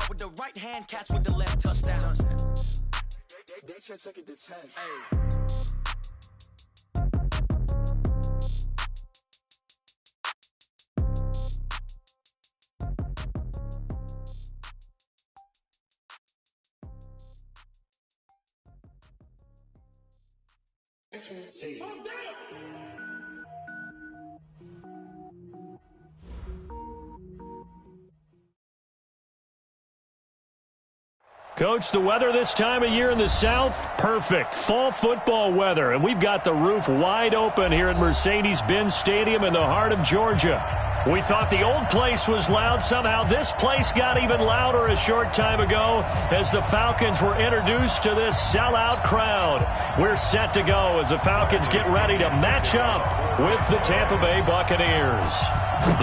with the right hand, catch with the left, touchdown. They took it to 10. Hey. Coach, the weather this time of year in the South, perfect. Fall football weather, and we've got the roof wide open here at Mercedes-Benz Stadium in the heart of Georgia. We thought the old place was loud. Somehow this place got even louder a short time ago as the Falcons were introduced to this sellout crowd. We're set to go as the Falcons get ready to match up with the Tampa Bay Buccaneers.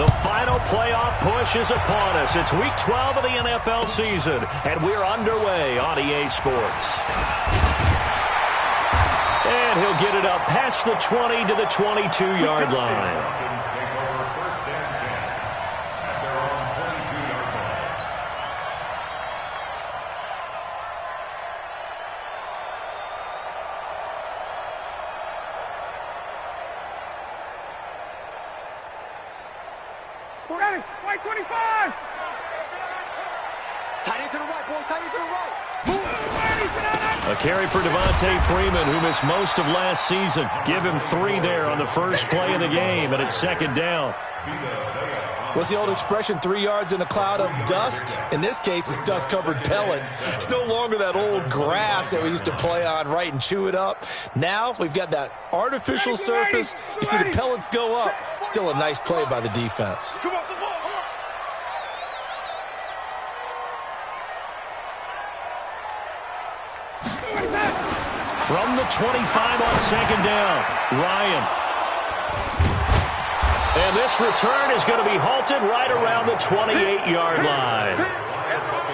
The final playoff push is upon us. It's Week 12 of the NFL season, and we're underway on EA Sports. And he'll get it up past the 20 to the 22-yard line. Ready, white 25. Tight end to the right, boy, tight end to the right. A carry for Devontae Freeman, who missed most of last season. Give him 3 there on the first play of the game, and it's second down. What's the old expression, 3 yards in a cloud of dust? In this case, it's dust-covered pellets. It's no longer that old grass that we used to play on, right, and chew it up. Now we've got that artificial surface. You see the pellets go up. Still a nice play by the defense. Come on, come on, come on. From the 25 on second down, Ryan. And this return is going to be halted right around the 28-yard line.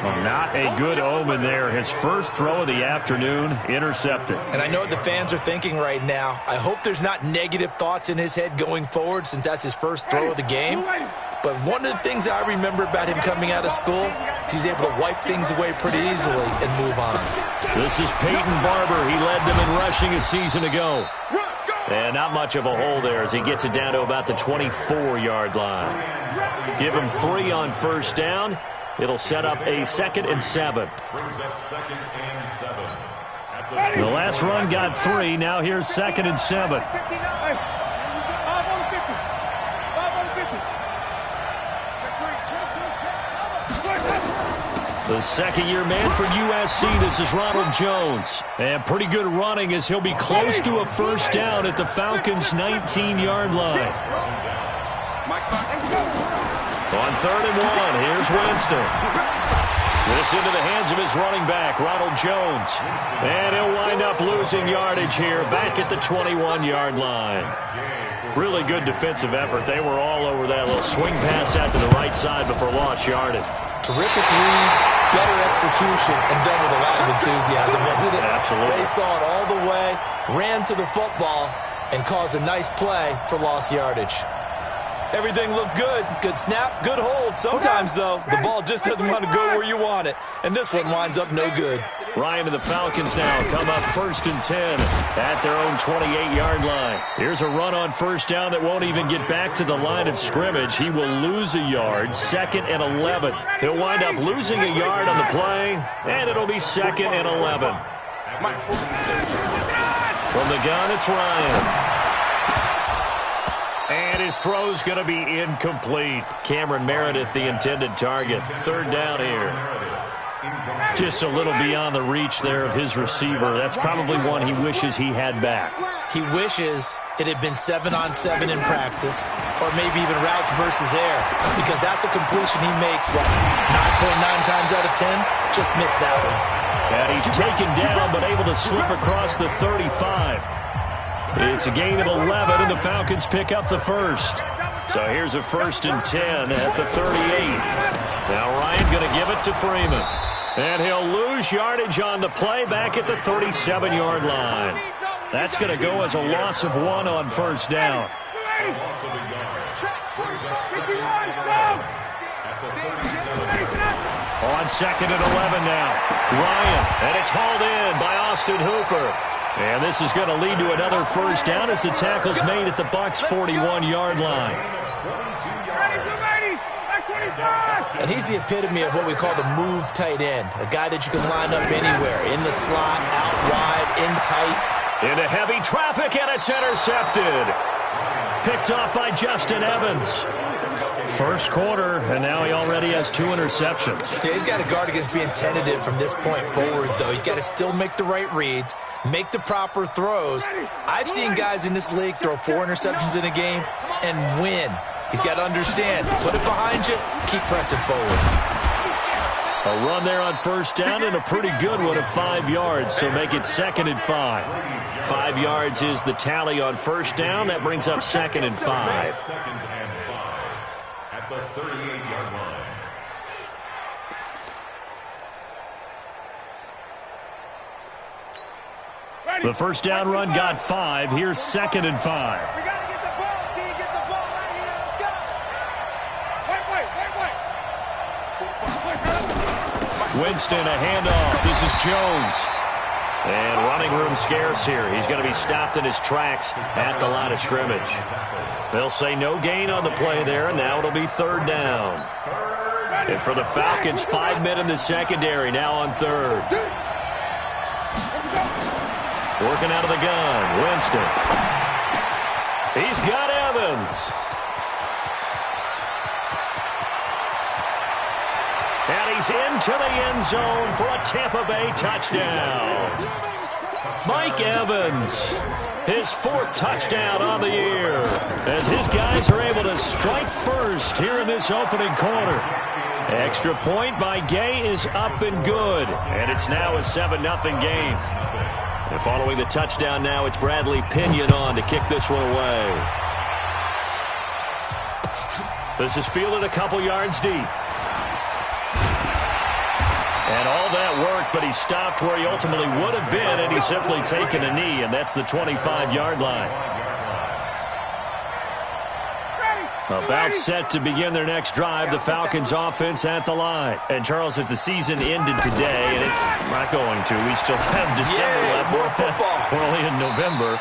Well, not a good omen there. His first throw of the afternoon intercepted. And I know what the fans are thinking right now. I hope there's not negative thoughts in his head going forward since that's his first throw of the game. But one of the things I remember about him coming out of school is he's able to wipe things away pretty easily and move on. This is Peyton Barber. He led them in rushing a season ago. And not much of a hole there as he gets it down to about the 24-yard line. Give him 3 on first down. It'll set up a 2nd and 7. The last run got 3. Now here's 2nd and 7. The second-year man for USC, this is Ronald Jones. And pretty good running as he'll be close to a first down at the Falcons' 19-yard line. On 3rd and 1, here's Winston. This into the hands of his running back, Ronald Jones. And he'll wind up losing yardage here back at the 21-yard line. Really good defensive effort. They were all over that little swing pass out to the right side before lost yardage. Terrific read, better execution, and done with a lot of enthusiasm, wasn't it? Absolutely. They saw it all the way, ran to the football, and caused a nice play for lost yardage. Everything looked good. Good snap, good hold. Sometimes, though, the ball just doesn't want to go where you want it, and this one winds up no good. Ryan and the Falcons now come up 1st and 10 at their own 28-yard line. Here's a run on first down that won't even get back to the line of scrimmage. He will lose a yard, 2nd and 11. He'll wind up losing a yard on the play, and it'll be 2nd and 11. From the gun, it's Ryan. And his throw's going to be incomplete. Cameron Meredith, the intended target. 3rd down here. Just a little beyond the reach there of his receiver. That's probably one he wishes he had back. He wishes it had been 7-on-7 in practice, or maybe even routes versus air, because that's a completion he makes, what, 9.9 times out of 10? Just missed that one. And he's taken down, but able to slip across the 35. It's a gain of 11, and the Falcons pick up the first. So here's a 1st and 10 at the 38. Now Ryan going to give it to Freeman. And he'll lose yardage on the play back at the 37-yard line. That's going to go as a loss of 1 on first down. On 2nd and 11 now. Ryan, and it's hauled in by Austin Hooper. And this is going to lead to another first down as the tackle's made at the Bucs' 41-yard line. And he's the epitome of what we call the move tight end, a guy that you can line up anywhere, in the slot, out wide, in tight. Into heavy traffic, and it's intercepted. Picked off by Justin Evans. First quarter, and now he already has 2 interceptions. Yeah, he's got to guard against being tentative from this point forward, though. He's got to still make the right reads, make the proper throws. I've seen guys in this league throw 4 interceptions in a game and win. He's got to understand, put it behind you, keep pressing forward. A run there on first down and a pretty good one of 5 yards, so make it 2nd and 5. 5 yards is the tally on first down. That brings up 2nd and 5. 2nd and 5 at the 38-yard line. The first down run got 5. Here's 2nd and 5. We got to get the ball. D, get the ball right here. Let's go. Wait. Winston, a handoff. This is Jones. And running room scarce here. He's going to be stopped in his tracks at the line of scrimmage. They'll say no gain on the play there, and now it'll be 3rd down. And for the Falcons, 5 men in the secondary, now on 3rd. Working out of the gun, Winston. He's got Evans. And he's into the end zone for a Tampa Bay touchdown. Mike Evans, his 4th touchdown on the year, as his guys are able to strike first here in this opening quarter. Extra point by Gay is up and good, and it's now a 7-0 game. And following the touchdown now, it's Bradley Pinion on to kick this one away. This is fielded a couple yards deep. And all that worked, but he stopped where he ultimately would have been, and he's simply taken a knee, and that's the 25-yard line. About set to begin their next drive, the Falcons offense at the line. And, Charles, if the season ended today, and it's not going to, we still have December left. More football. We're only in November.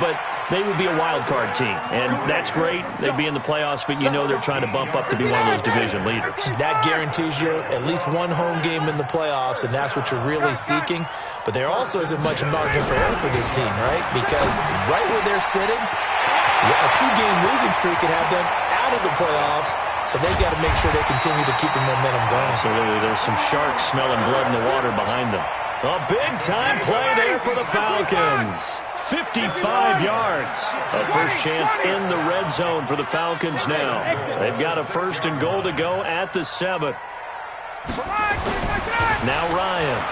But they would be a wild card team, and that's great. They'd be in the playoffs, but you know they're trying to bump up to be one of those division leaders. That guarantees you at least one home game in the playoffs, and that's what you're really seeking. But there also isn't much margin for error for this team, right? Because right where they're sitting, a 2-game losing streak could have them out of the playoffs, so they've got to make sure they continue to keep the momentum going. Absolutely. There's some sharks smelling blood in the water behind them. A big-time play there for the Falcons. 55 yards. A first chance in the red zone for the Falcons now. They've got a 1st and goal to go at the 7. Now Ryan.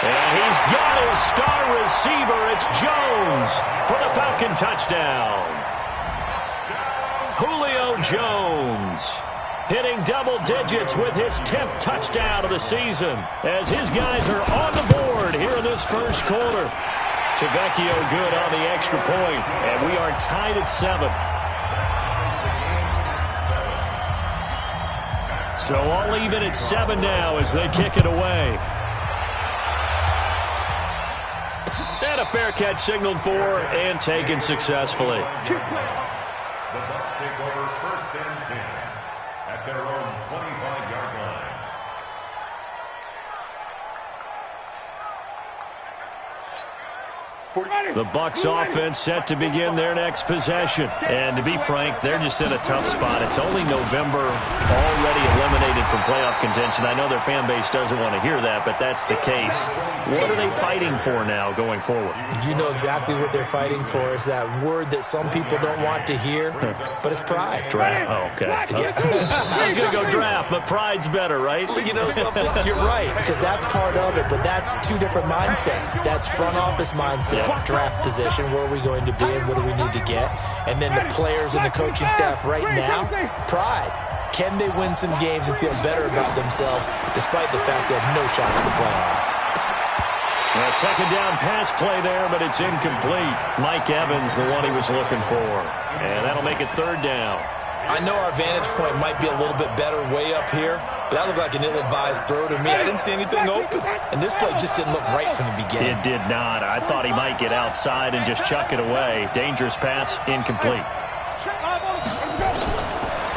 And he's got his star receiver. It's Jones for the Falcon touchdown. Julio Jones hitting double digits with his 10th touchdown of the season as his guys are on the board here in this first quarter. Tavecchio good on the extra point, and we are tied at 7. So all even at 7 now as they kick it away. And a fair catch signaled for and taken successfully. The Bucs take over 1st and 10 at their own 25-yard line. The Bucs offense set to begin their next possession. And to be frank, they're just in a tough spot. It's only November, already eliminated from playoff contention. I know their fan base doesn't want to hear that, but that's the case. What are they fighting for now going forward? You know exactly what they're fighting for. Is that word that some people don't want to hear, but it's pride. Draft. Oh, okay. Yeah. I was going to go draft, but pride's better, right? Well, you know something? You're right, because that's part of it, but that's 2 different mindsets. That's front office mindset, draft position, where are we going to be and what do we need to get? And then the players and the coaching staff right now, pride. Can they win some games and feel better about themselves despite the fact they have no shot at the playoffs? A 2nd down pass play there, but it's incomplete. Mike Evans, the one he was looking for. And that'll make it 3rd down. I know our vantage point might be a little bit better way up here, That looked like an ill-advised throw to me. I didn't see anything open, and this play just didn't look right from the beginning. It did not. I thought he might get outside and just chuck it away. Dangerous pass, incomplete.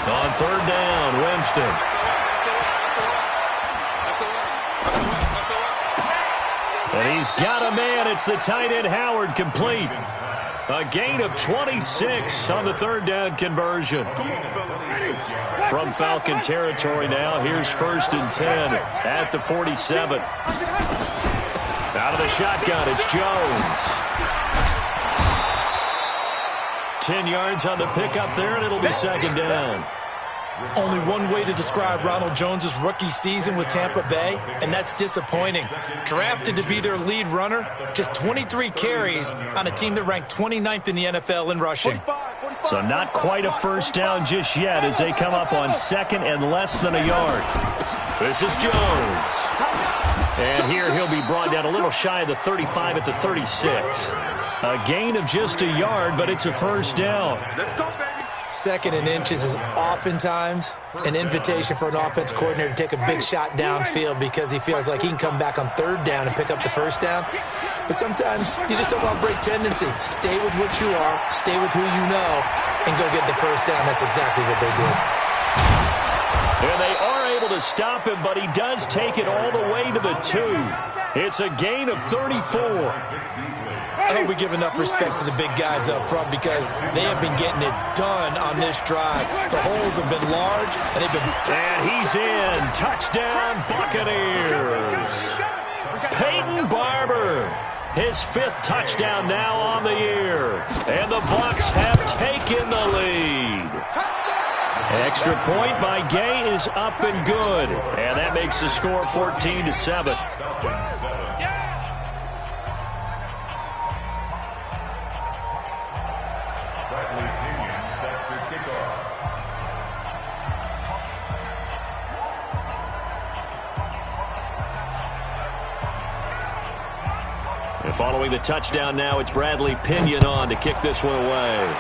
On third down, Winston. And he's got a man. It's the tight end, Howard, complete. A gain of 26 on the third down conversion. From Falcon territory now, here's 1st and 10 at the 47. Out of the shotgun, it's Jones. 10 yards on the pickup there, and it'll be 2nd down. Only one way to describe Ronald Jones' rookie season with Tampa Bay, and that's disappointing. Drafted to be their lead runner, just 23 carries on a team that ranked 29th in the NFL in rushing. So not quite a first down just yet as they come up on 2nd and less than a yard. This is Jones. And here he'll be brought down a little shy of the 35 at the 36. A gain of just a yard, but it's a first down. 2nd and inches is oftentimes an invitation for an offense coordinator to take a big shot downfield because he feels like he can come back on 3rd down and pick up the first down. But sometimes you just don't want to break tendency. Stay with what you are, stay with who you know, and go get the first down. That's exactly what they did. And they are able to stop him, but he does take it all the way to the 2. It's a gain of 34. I hope we give enough respect to the big guys up front because they have been getting it done on this drive. The holes have been large, and they've been... And he's in. Touchdown, Buccaneers. Peyton Barber, his 5th touchdown now on the year. And the Bucs have taken the lead. Extra point by Gay is up and good. And that makes the score 14-7. And following the touchdown now, it's Bradley Pinion on to kick this one away.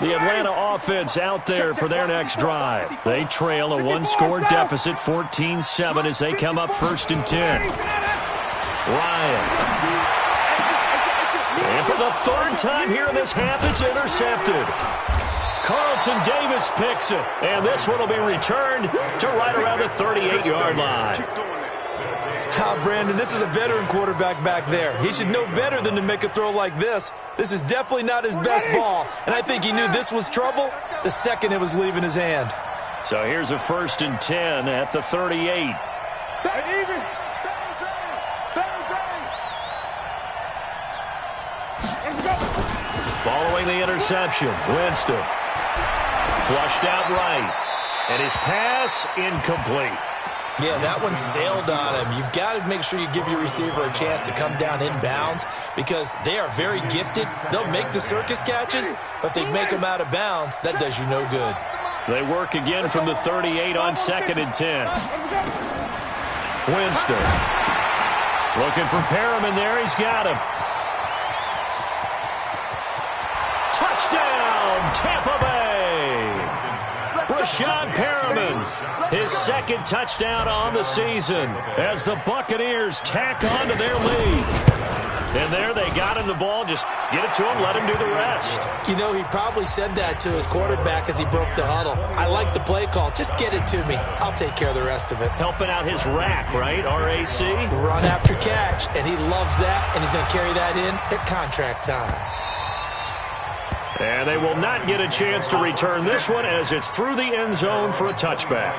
The Atlanta offense out there for their next drive. They trail a 1-score deficit, 14-7, as they come up 1st and 10. Ryan. And for the 3rd time here in this half, it's intercepted. Carlton Davis picks it, and this one will be returned to right around the 38-yard line. Brandon, this is a veteran quarterback back there. He should know better than to make a throw like this. This is definitely not his best ball, and I think he knew this was trouble the second it was leaving his hand. So here's a 1st and 10 at the 38. Following the interception, Winston flushed out right, and his pass incomplete. Yeah, that one sailed on him. You've got to make sure you give your receiver a chance to come down inbounds because they are very gifted. They'll make the circus catches, but they make them out of bounds. That does you no good. They work again from the 38 on 2nd and 10. Winston looking for Perriman there. He's got him. Touchdown, Tampa Bay. Brashad Perriman, his 2nd touchdown on the season as the Buccaneers tack on to their lead. And there they got him the ball. Just get it to him, let him do the rest. You know, he probably said that to his quarterback as he broke the huddle. I like the play call. Just get it to me. I'll take care of the rest of it. Helping out his rack, right? RAC? Run after catch, and he loves that, and he's going to carry that in at contract time. And they will not get a chance to return this one as it's through the end zone for a touchback.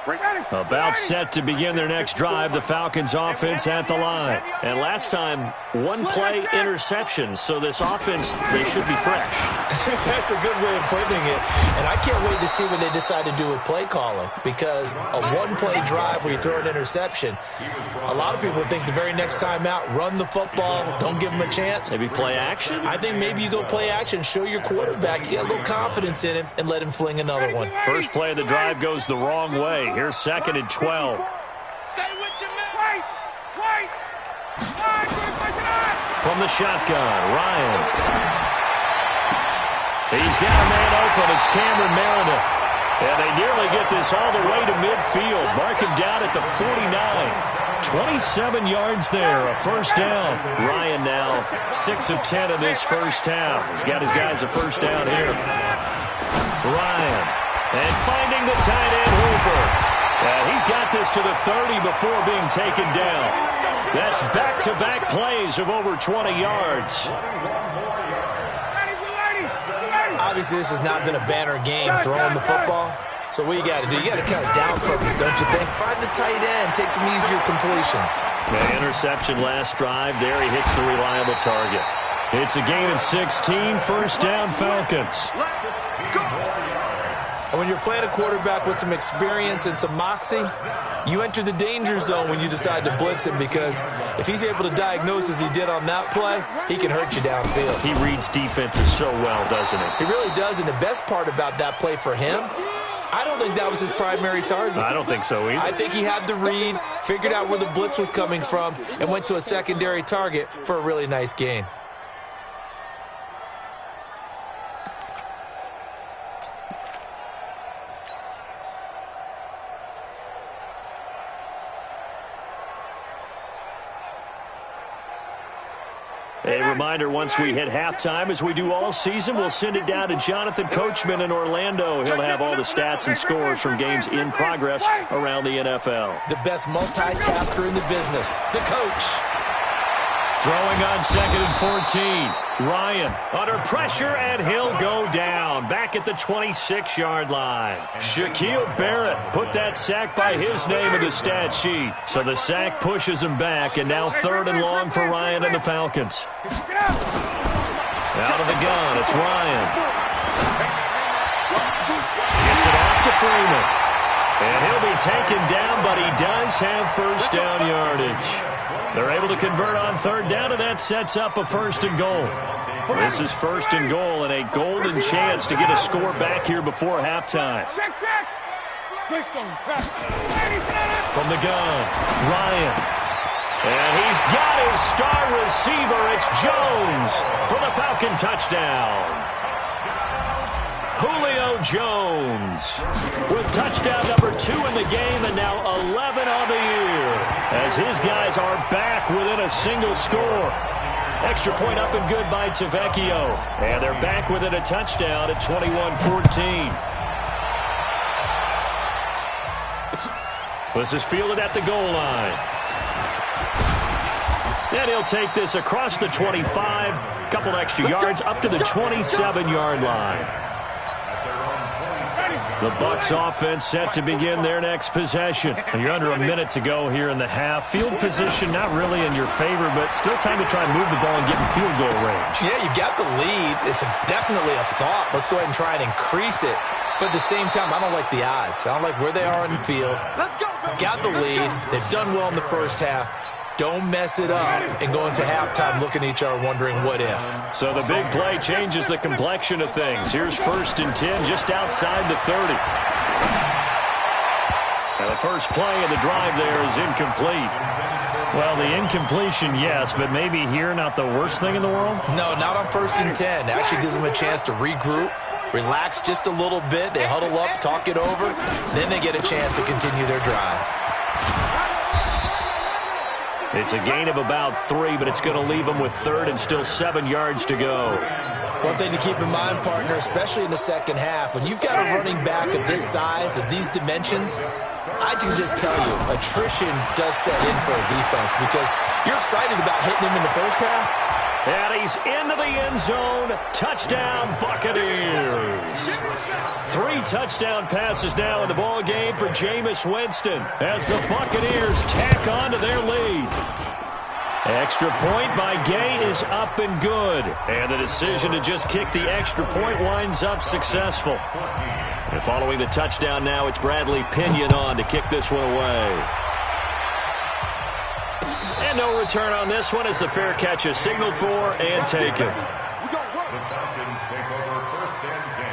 About set to begin their next drive, the Falcons offense at the line. And last time, one-play interception, so this offense, they should be fresh. That's a good way of putting it. And I can't wait to see what they decide to do with play calling, because a one-play drive where you throw an interception, a lot of people think the very next time out, run the football, don't give them a chance. Maybe play action? I think maybe you go play action, show your quarterback, get a little confidence in him, and let him fling another one. First play of the drive goes the wrong way. Here's 2nd and 12. Stay with your man. Wait. From the shotgun, Ryan. He's got a man open. It's Cameron Meredith. And they nearly get this all the way to midfield. Mark him down at the 49. 27 yards there, a first down. Ryan now 6 of 10 in this first half. He's got his guys a first down here. Ryan. And finding the tight end, Hooper. And he's got this to the 30 before being taken down. That's back-to-back plays of over 20 yards. Obviously, this has not been a banner game throwing the football. So what you got to do, you got to kind of down focus, don't you think? Find the tight end, take some easier completions. The interception last drive. There he hits the reliable target. It's a gain of 16, first down Falcons. And when you're playing a quarterback with some experience and some moxie, you enter the danger zone when you decide to blitz him, because if he's able to diagnose as he did on that play, he can hurt you downfield. He reads defenses so well, doesn't he? He really does, and the best part about that play for him, I don't think that was his primary target. I don't think so either. I think he had the read, figured out where the blitz was coming from, and went to a secondary target for a really nice gain. A reminder, once we hit halftime, as we do all season, we'll send it down to Jonathan Coachman in Orlando. He'll have all the stats and scores from games in progress around the NFL. The best multitasker in the business, the coach. Throwing on 2nd and 14. Ryan under pressure, and he'll go down. Back at the 26-yard line. Shaquille Barrett put that sack by his name in the stat sheet. So the sack pushes him back, and now 3rd and long for Ryan and the Falcons. Out of the gun, it's Ryan. Gets it off to Freeman. And he'll be taken down, but he does have first down yardage. They're able to convert on 3rd down, and that sets up a 1st and goal. This is 1st and goal, and a golden chance to get a score back here before halftime. From the gun, Ryan. And he's got his star receiver. It's Jones for the Falcon touchdown. Julio Jones with touchdown number 2 in the game, and now 11 on the year, as his guys are back within a single score. Extra point up and good by Tavecchio, and they're back within a touchdown at 21-14. This is fielded at the goal line. And he'll take this across the 25, couple extra yards up to the 27-yard line. The Bucs offense set to begin their next possession. And you're under a minute to go here in the half. Field position not really in your favor, but still time to try and move the ball and get in field goal range. Yeah, you got the lead. It's definitely a thought. Let's go ahead and try and increase it. But at the same time, I don't like the odds. I don't like where they are on the field. Got the lead. They've done well in the first half. Don't mess it up and go into halftime looking at each other wondering what if. So the big play changes the complexion of things. Here's 1st and 10 just outside the 30. And the first play of the drive there is incomplete. Well, the incompletion, yes, but maybe here not the worst thing in the world? No, not on 1st and 10. It actually gives them a chance to regroup, relax just a little bit. They huddle up, talk it over. Then they get a chance to continue their drive. It's a gain of about 3, but it's going to leave them with 3rd and still 7 yards to go. One thing to keep in mind, partner, especially in the second half, when you've got a running back of this size, of these dimensions, I can just tell you, attrition does set in for a defense, because you're excited about hitting him in the first half. And he's into the end zone. Touchdown, Buccaneers. 3 touchdown passes now in the ball game for Jameis Winston as the Buccaneers tack on to their lead. Extra point by Gay is up and good. And the decision to just kick the extra point winds up successful. And following the touchdown now, it's Bradley Pinion on to kick this one away. And no return on this one as the fair catch is signaled for and taken. The Falcons take over 1st and 10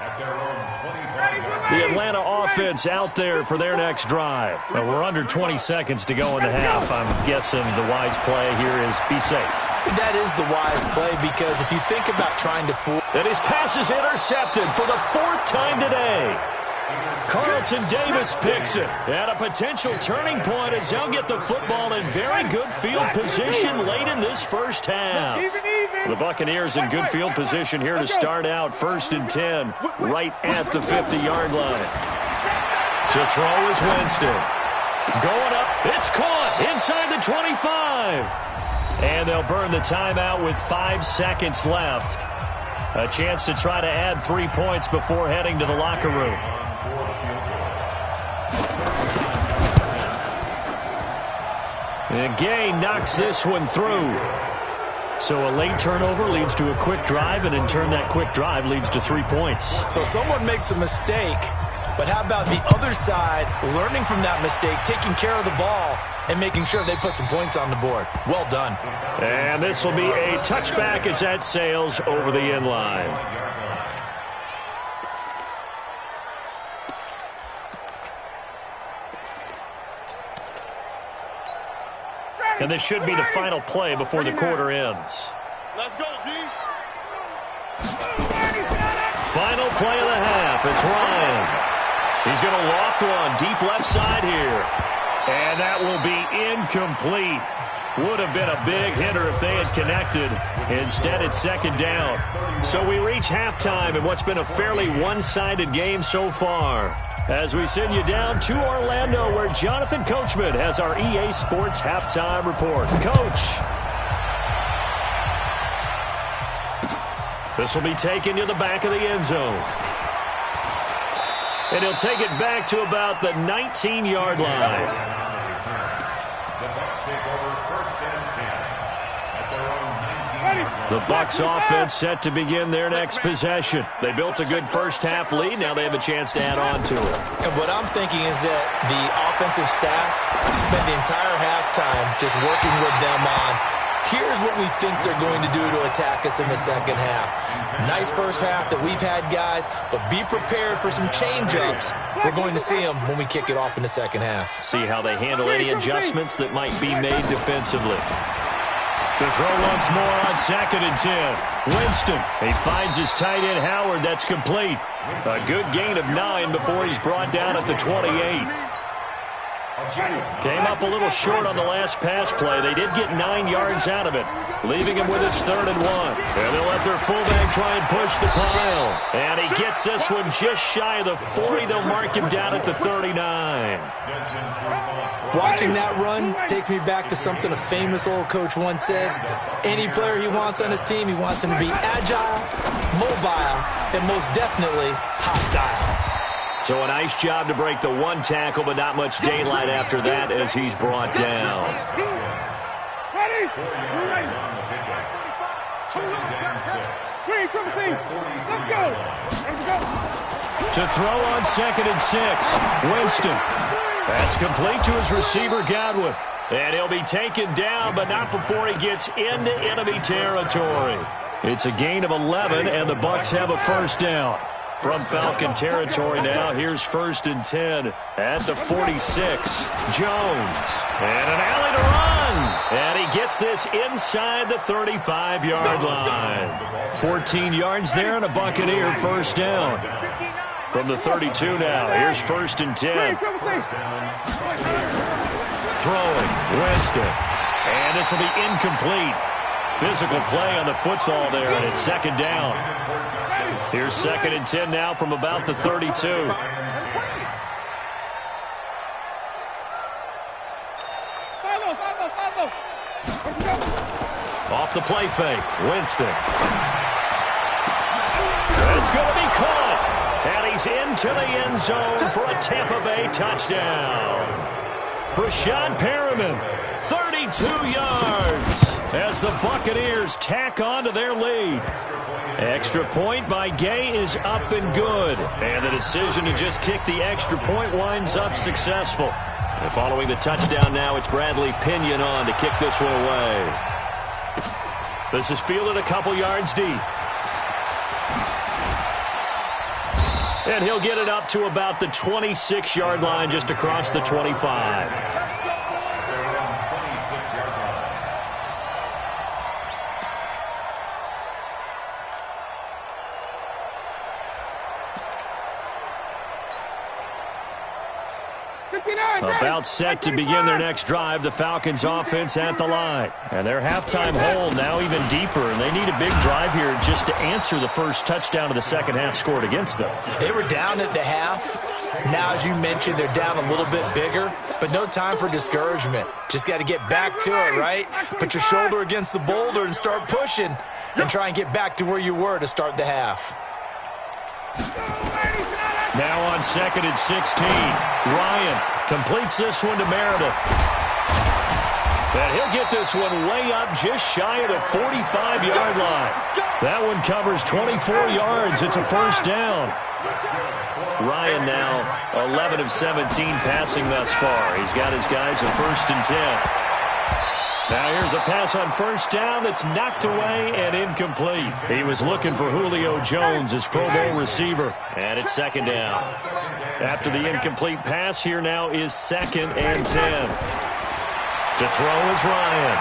at their own 25-yard line. The Atlanta offense out there for their next drive. Well, we're under 20 seconds to go in the half. I'm guessing the wise play here is be safe. That is the wise play because if you think about trying to fool... And his pass is intercepted for the 4th time today. Carlton Davis picks it at a potential turning point as they'll get the football in very good field position late in this first half. The Buccaneers in good field position here to start out 1st and 10 right at the 50-yard line. To throw is Winston. Going up, it's caught inside the 25. And they'll burn the timeout with 5 seconds left. A chance to try to add 3 points before heading to the locker room. And Gay knocks this one through. So a late turnover leads to a quick drive, and in turn that quick drive leads to 3 points. So someone makes a mistake, but how about the other side learning from that mistake, taking care of the ball, and making sure they put some points on the board. Well done. And this will be a touchback as that sails over the end line. And this should be the final play before the quarter ends. Let's go, D. Final play of the half. It's Ryan. He's going to loft one deep left side here. And that will be incomplete. Would have been a big hitter if they had connected. Instead, it's 2nd down. So we reach halftime in what's been a fairly one-sided game so far. As we send you down to Orlando, where Jonathan Coachman has our EA Sports Halftime Report. Coach. This will be taken to the back of the end zone. And he'll take it back to about the 19-yard line. The Bucs take over 1st and 10 at their own 19-yard line. The Bucs offense set to begin their next possession. They built a good first-half lead. Now they have a chance to add on to it. And what I'm thinking is that the offensive staff spent the entire halftime just working with them on, here's what we think they're going to do to attack us in the second half. Nice first half that we've had, guys, but be prepared for some change-ups. We're going to see them when we kick it off in the second half. See how they handle any adjustments that might be made defensively. To throw once more on 2nd and 10. Winston, he finds his tight end Howard. That's complete. A good gain of 9 before he's brought down at the 28. Came up a little short on the last pass play. They did get 9 yards out of it, leaving him with his 3rd and 1. And they'll let their fullback try and push the pile. And he gets this one just shy of the 40. They'll mark him down at the 39. Watching that run takes me back to something a famous old coach once said. Any player he wants on his team, he wants him to be agile, mobile, and most definitely hostile. So a nice job to break the 1 tackle, but not much daylight after that as he's brought down. Ready? Let's go. To throw on 2nd and 6. Winston. That's complete to his receiver, Godwin. And he'll be taken down, but not before he gets into enemy territory. It's a gain of 11, and the Bucs have a first down. From Falcon territory now, here's 1st and 10 at the 46. Jones. And an alley to run. And he gets this inside the 35-yard line. 14 yards there and a Buccaneer first down. From the 32 now, here's 1st and 10. Throwing, Winston. And this will be incomplete. Physical play on the football there, and it's 2nd down. Here's 2nd and 10 now from about the 32. Off the play fake, Winston. It's going to be caught. is into the end zone for a Tampa Bay touchdown. Brashad Perriman, 32 yards as the Buccaneers tack on to their lead. Extra point by Gay is up and good. And the decision to just kick the extra point winds up successful. And following the touchdown now, it's Bradley Pinion on to kick this one away. This is fielded a couple yards deep. And he'll get it up to about the 26-yard line just across the 25. About set to begin their next drive, the Falcons offense at the line. And their halftime hole now even deeper, and they need a big drive here just to answer the first touchdown of the second half scored against them. They were down at the half. Now, as you mentioned, they're down a little bit bigger, but no time for discouragement. Just got to get back to it, right? Put your shoulder against the boulder and start pushing and try and get back to where you were to start the half. Now on 2nd and 16, Ryan completes this one to Meredith. And he'll get this one way up just shy of the 45-yard line. That one covers 24 yards. It's a first down. Ryan now 11 of 17 passing thus far. He's got his guys at 1st and 10. Now here's a pass on first down that's knocked away and incomplete. He was looking for Julio Jones, his Pro Bowl receiver. And it's 2nd down. After the incomplete pass, here now is 2nd and 10. To throw is Ryan.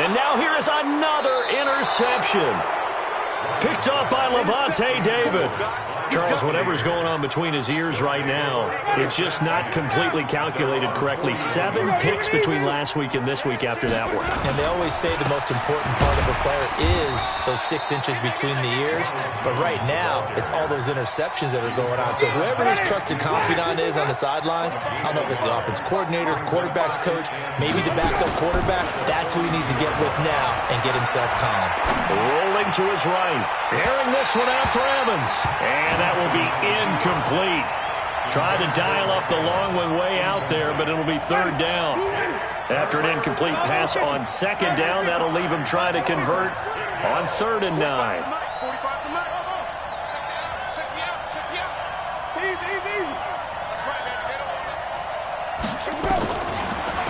And now here is another interception. Picked up by Levante David. Charles, whatever's going on between his ears right now, it's just not completely calculated correctly. 7 picks between last week and this week after that one. And they always say the most important part of a player is those 6 inches between the ears. But right now, it's all those interceptions that are going on. So whoever his trusted confidant is on the sidelines, I don't know if it's the offense coordinator, the quarterback's coach, maybe the backup quarterback, that's who he needs to get with now and get himself calm. Rolling to his right. Airing this one out for Evans. And that will be incomplete. Tried to dial up the long one way out there, but it'll be 3rd down. After an incomplete pass on 2nd down, that'll leave him trying to convert on 3rd and 9.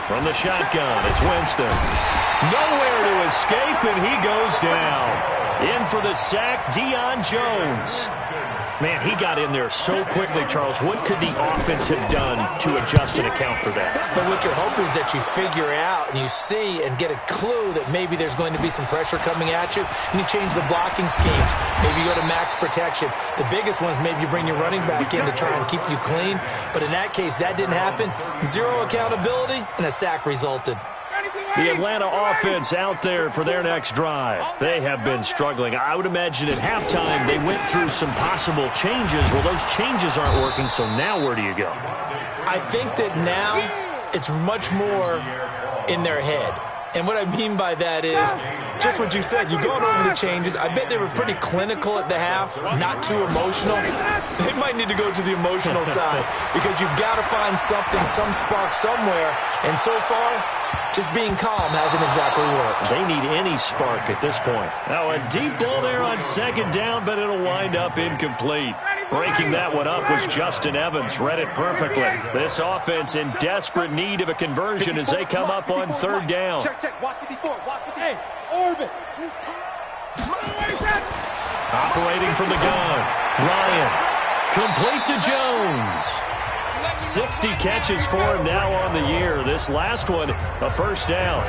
From the shotgun, it's Winston. Nowhere to escape, and he goes down. In for the sack, Deion Jones. Man, he got in there so quickly, Charles. What could the offense have done to adjust and account for that? But what you're hoping is that you figure out and you see and get a clue that maybe there's going to be some pressure coming at you, and you change the blocking schemes. Maybe you go to max protection. The biggest ones, maybe you bring your running back in to try and keep you clean. But in that case, that didn't happen. 0 accountability, and a sack resulted. The Atlanta offense out there for their next drive. They have been struggling. I would imagine at halftime they went through some possible changes. Well, those changes aren't working, so now where do you go? I think that now it's much more in their head. And what I mean by that is just what you said. You've gone over the changes. I bet they were pretty clinical at the half, not too emotional. They might need to go to the emotional side because you've got to find something, some spark somewhere. And so far, just being calm hasn't exactly worked. They need any spark at this point. Now a deep ball there on 2nd down, but it'll wind up incomplete. Breaking that one up was Justin Evans. Read it perfectly. This offense in desperate need of a conversion as they come up on 3rd down. Check. Watch 54. Watch 54. Hey, orbit. Operating from the gun. Ryan. Complete to Jones. 60 catches for him now on the year. This last one, a first down.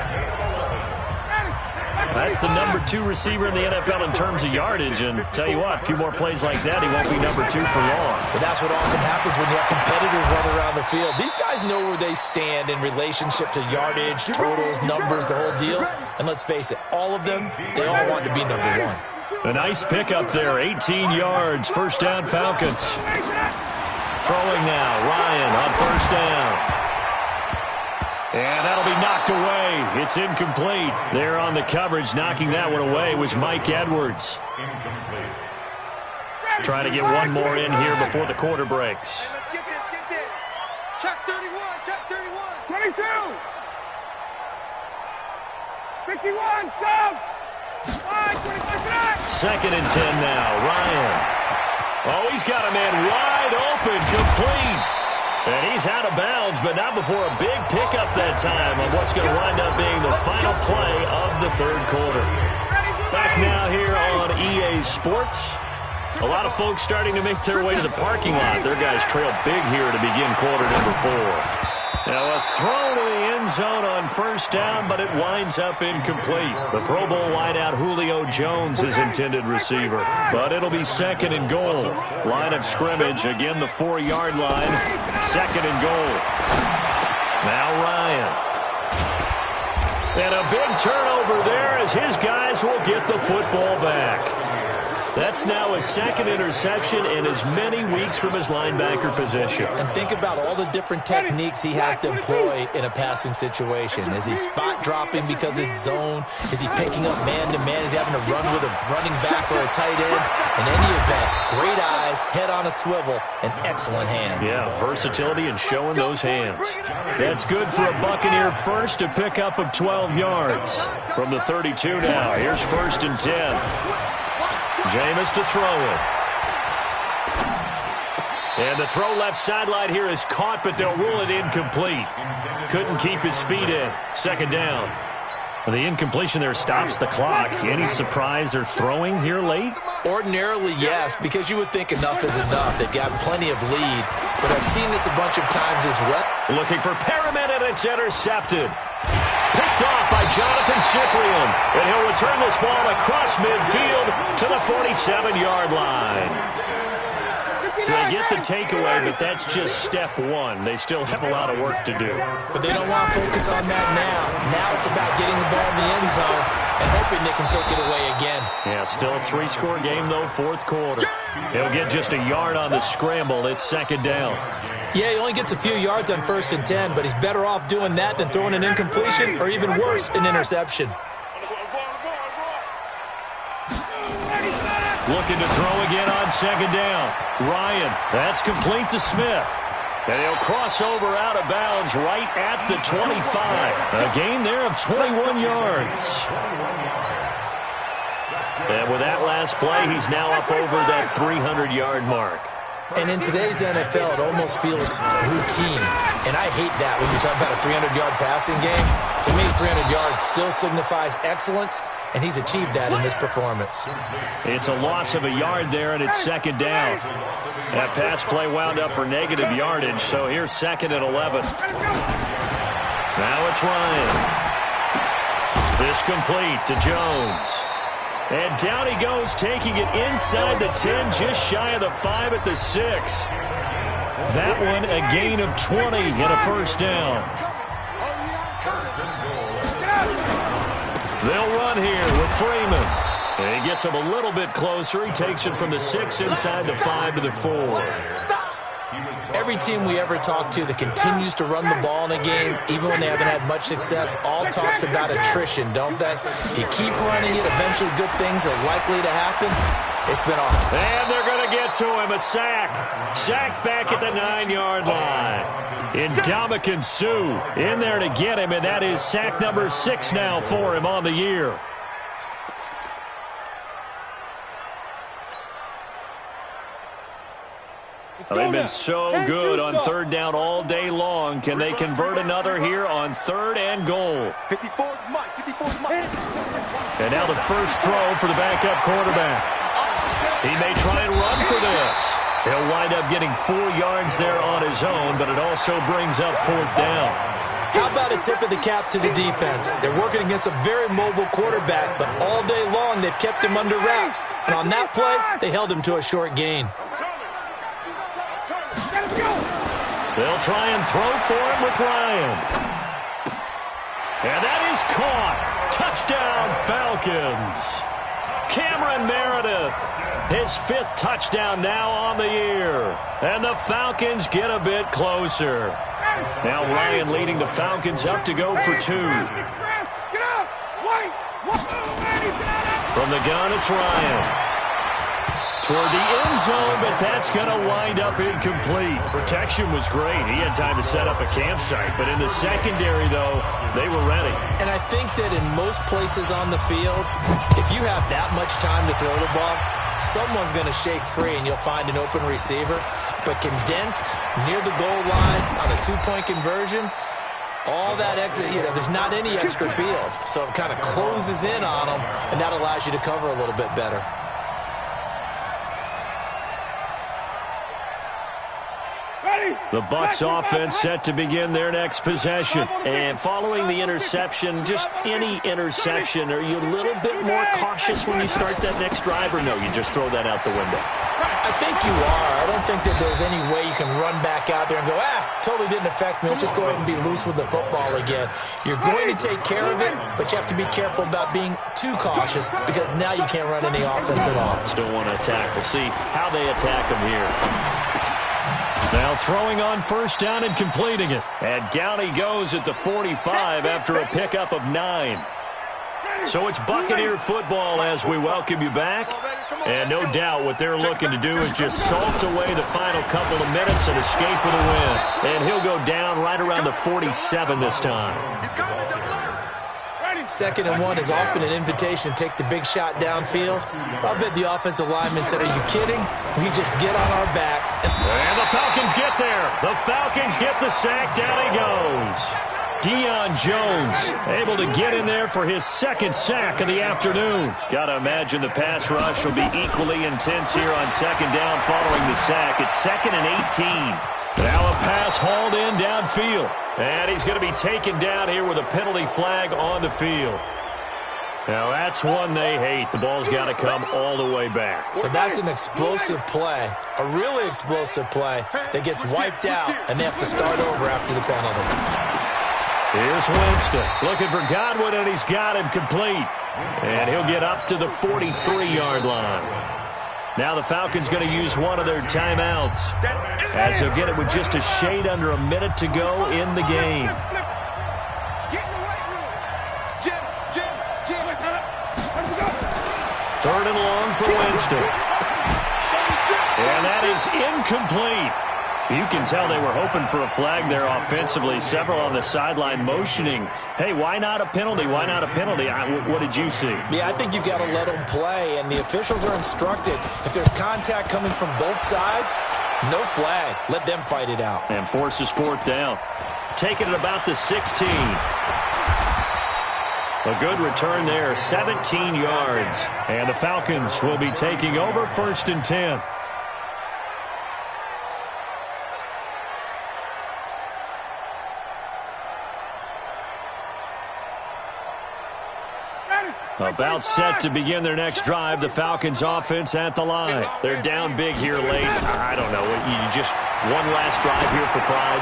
That's the number 2 receiver in the NFL in terms of yardage. And tell you what, a few more plays like that, he won't be number 2 for long. But that's what often happens when you have competitors running around the field. These guys know where they stand in relationship to yardage, totals, numbers, the whole deal. And let's face it, all of them, they all want to be number 1. A nice pickup there, 18 yards, first down Falcons. Throwing now, Ryan on 1st down. And that'll be knocked away. It's incomplete. There on the coverage, knocking that one away was Mike Edwards. Incomplete. Trying to get one more in here before the quarter breaks. Let's get this, get this. Check 31, check 31. 22. 51, sub. 25, 2nd and 10 now. Ryan. Oh, he's got a man wide open, complete. And he's out of bounds, but not before a big pickup that time on what's going to wind up being the final play of the 3rd quarter. Back now here on EA Sports. A lot of folks starting to make their way to the parking lot. Their guys trail big here to begin quarter number 4. Now a throw to the end zone on 1st down, but it winds up incomplete. The Pro Bowl wideout Julio Jones is intended receiver, but it'll be 2nd and goal. Line of scrimmage, again the 4-yard line, 2nd and goal. Now Ryan. And a big turnover there as his guys will get the football back. That's now his 2nd interception in as many weeks from his linebacker position. And think about all the different techniques he has to employ in a passing situation. Is he spot dropping because it's zone? Is he picking up man-to-man? Is he having to run with a running back or a tight end? In any event, great eyes, head on a swivel, and excellent hands. Yeah, versatility and showing those hands. That's good for a Buccaneer first, a pickup of 12 yards. From the 32 now, here's 1st and 10. Jameis to throw it. And the throw left sideline here is caught, but they'll rule it incomplete. Couldn't keep his feet in. 2nd down. The incompletion there stops the clock. Any surprise they're throwing here late? Ordinarily, yes, because you would think enough is enough. They've got plenty of lead, but I've seen this a bunch of times as well. Looking for Perriman, and it's intercepted. Picked off by Jonathan Cyprian, and he'll return this ball across midfield to the 47-yard line. So they get the takeaway, but that's just step 1. They still have a lot of work to do. But they don't want to focus on that now. Now it's about getting the ball in the end zone and hoping they can take it away again. Yeah, still a 3-score game, though, 4th quarter. He'll get just a yard on the scramble. It's 2nd down. Yeah, he only gets a few yards on 1st and 10, but he's better off doing that than throwing an incompletion or, even worse, an interception. Looking to throw again on 2nd down. Ryan, that's complete to Smith. And he'll cross over out of bounds right at the 25. A gain there of 21 yards. And with that last play, he's now up over that 300-yard mark. And in today's NFL, it almost feels routine. And I hate that when you talk about a 300-yard passing game. To me, 300 yards still signifies excellence, and he's achieved that in this performance. It's a loss of a yard there, and it's 2nd down. That pass play wound up for negative yardage, so here's 2nd and 11. Now it's Ryan. This complete to Jones. And down he goes, taking it inside the 10, just shy of the 5 at the 6. That one a gain of 20 and a 1st down. They'll run here with Freeman. And he gets him a little bit closer. He takes it from the 6 inside the 5 to the 4. Every team we ever talk to that continues to run the ball in a game, even when they haven't had much success, all talks about attrition, don't they? If you keep running it, eventually good things are likely to happen. It's been awful. And they're going to get to him. A sack. Sacked back at the 9-yard line. Ndamukong Suh in there to get him, and that is sack number 6 now for him on the year. They've been so good on 3rd down all day long. Can they convert another here on 3rd and goal? 54's Mike. 54's Mike. And now the first throw for the backup quarterback. He may try and run for this. He'll wind up getting 4 yards there on his own, but it also brings up 4th down. How about a tip of the cap to the defense? They're working against a very mobile quarterback, but all day long they've kept him under wraps. And on that play, they held him to a short gain. They'll try and throw for him with Ryan. And that is caught. Touchdown, Falcons. Cameron Meredith, his 5th touchdown now on the year. And the Falcons get a bit closer. Now Ryan leading the Falcons up to go for 2. From the gun, it's Ryan. toward the end zone, but that's going to wind up incomplete. Protection was great. He had time to set up a campsite, but in the secondary, though, they were ready. And I think that in most places on the field, if you have that much time to throw the ball, someone's going to shake free and you'll find an open receiver. But condensed near the goal line on a two-point conversion, all that exit, there's not any extra field. So it kind of closes in on them, and that allows you to cover a little bit better. The Bucs offense set to begin their next possession. And following the interception, just any interception, are you a little bit more cautious when you start that next drive, or no, you just throw that out the window? I think you are. I don't think that there's any way you can run back out there and go, totally didn't affect me. Let's just go ahead and be loose with the football again. You're going to take care of it, but you have to be careful about being too cautious because now you can't run any offense at all. Still want to attack. We'll see how they attack them here. Now throwing on first down and completing it. And down he goes at the 45 after a pickup of 9. So it's Buccaneer football as we welcome you back. And no doubt what they're looking to do is just salt away the final couple of minutes and escape with a win. And he'll go down right around the 47 this time. 2nd and 1 is often an invitation to take the big shot downfield. I'll bet the offensive lineman said, are you kidding? We just get on our backs. And the Falcons get there. The Falcons get the sack. Down he goes. Deion Jones able to get in there for his 2nd sack of the afternoon. Got to imagine the pass rush will be equally intense here on 2nd down following the sack. It's 2nd and 18. Now a pass hauled in downfield. And he's going to be taken down here with a penalty flag on the field. Now that's one they hate. The ball's got to come all the way back. So that's an explosive play, a really explosive play that gets wiped out, and they have to start over after the penalty. Here's Winston looking for Godwin, and he's got him complete. And he'll get up to the 43-yard line. Now the Falcons going to use one of their timeouts as they'll get it with just a shade under a minute to go in the game. Third and long for Winston. And that is incomplete. You can tell they were hoping for a flag there offensively. Several on the sideline motioning, hey, why not a penalty? Why not a penalty? What did you see? Yeah, I think you've got to let them play, and the officials are instructed. If there's contact coming from both sides, no flag. Let them fight it out. And forces 4th down. Taking it about the 16. A good return there, 17 yards. And the Falcons will be taking over 1st and 10. About set to begin their next drive, the Falcons offense at the line. They're down big here late. I don't know. You just one last drive here for pride.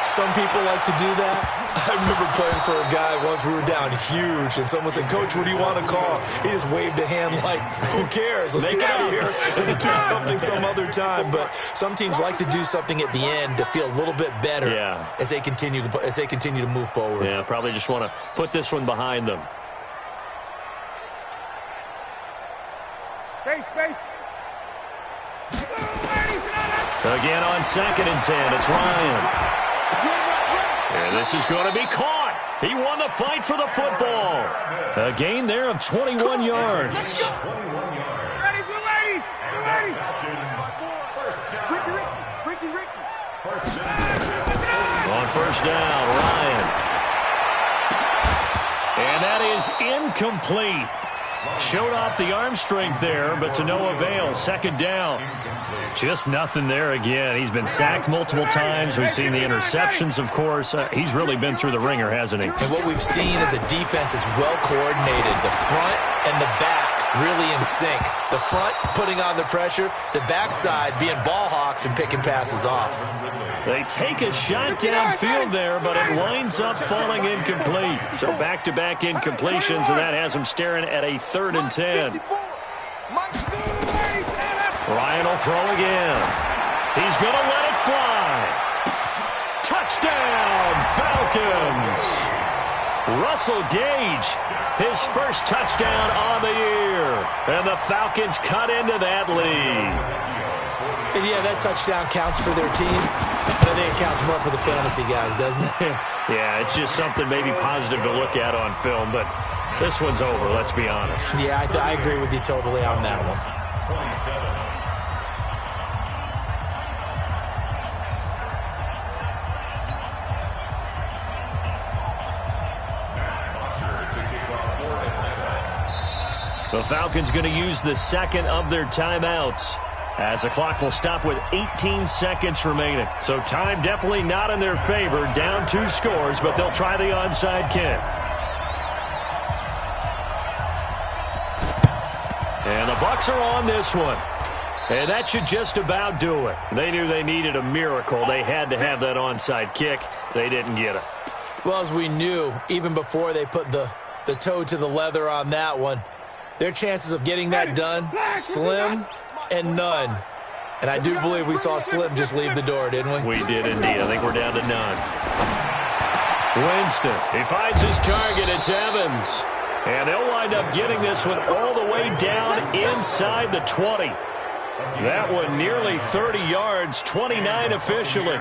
Some people like to do that. I remember playing for a guy once. We were down huge, and someone said, Coach, what do you want to call? He just waved a hand like, who cares? Let's get out of here and do something some other time. But some teams like to do something at the end to feel a little bit better as they continue to move forward. Yeah, probably just want to put this one behind them. Again on 2nd and 10, it's Ryan. And this is going to be caught. He won the fight for the football. A gain there of 21 yards. On 1st down, Ryan. And that is incomplete. Showed off the arm strength there, but to no avail. 2nd down. Just nothing there again. He's been sacked multiple times. We've seen the interceptions, of course. He's really been through the ringer, hasn't he? And what we've seen is a defense that's well coordinated. The front and the back really in sync. The front putting on the pressure, the backside being ball hawks and picking passes off. They take a shot downfield there, but it winds up falling incomplete. So back-to-back incompletions, and that has them staring at a 3rd and 10. Ryan will throw again. He's going to let it fly. Touchdown, Falcons. Russell Gage, his first touchdown on the year. And the Falcons cut into that lead. And yeah, that touchdown counts for their team, but I think it counts more for the fantasy guys, doesn't it? Yeah, it's just something maybe positive to look at on film, but this one's over, let's be honest. Yeah, I agree with you totally on that one. 27. The Falcons going to use the second of their timeouts as the clock will stop with 18 seconds remaining. So time definitely not in their favor. Down 2 scores, but they'll try the onside kick. And the Bucs are on this one. And that should just about do it. They knew they needed a miracle. They had to have that onside kick. They didn't get it. Well, as we knew, even before they put the toe to the leather on that one, their chances of getting that done, slim and none. And I do believe we saw Slim just leave the door, didn't we? We did indeed. I think we're down to none. Winston, he finds his target. It's Evans. And they'll wind up getting this one all the way down inside the 20. That one nearly 30 yards, 29 officially.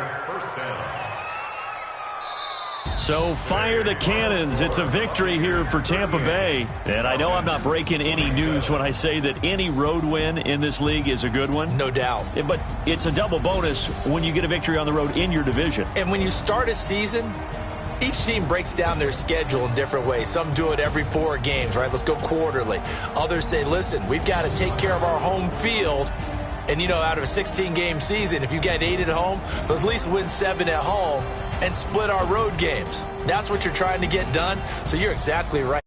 So fire the cannons. It's a victory here for Tampa Bay. And I know I'm not breaking any news when I say that any road win in this league is a good one. No doubt. But it's a double bonus when you get a victory on the road in your division. And when you start a season, each team breaks down their schedule in different ways. Some do it every 4 games, right? Let's go quarterly. Others say, listen, we've got to take care of our home field. And, you know, out of a 16-game season, if you get 8 at home, let's at least win 7 at home and split our road games. That's what you're trying to get done. So you're exactly right.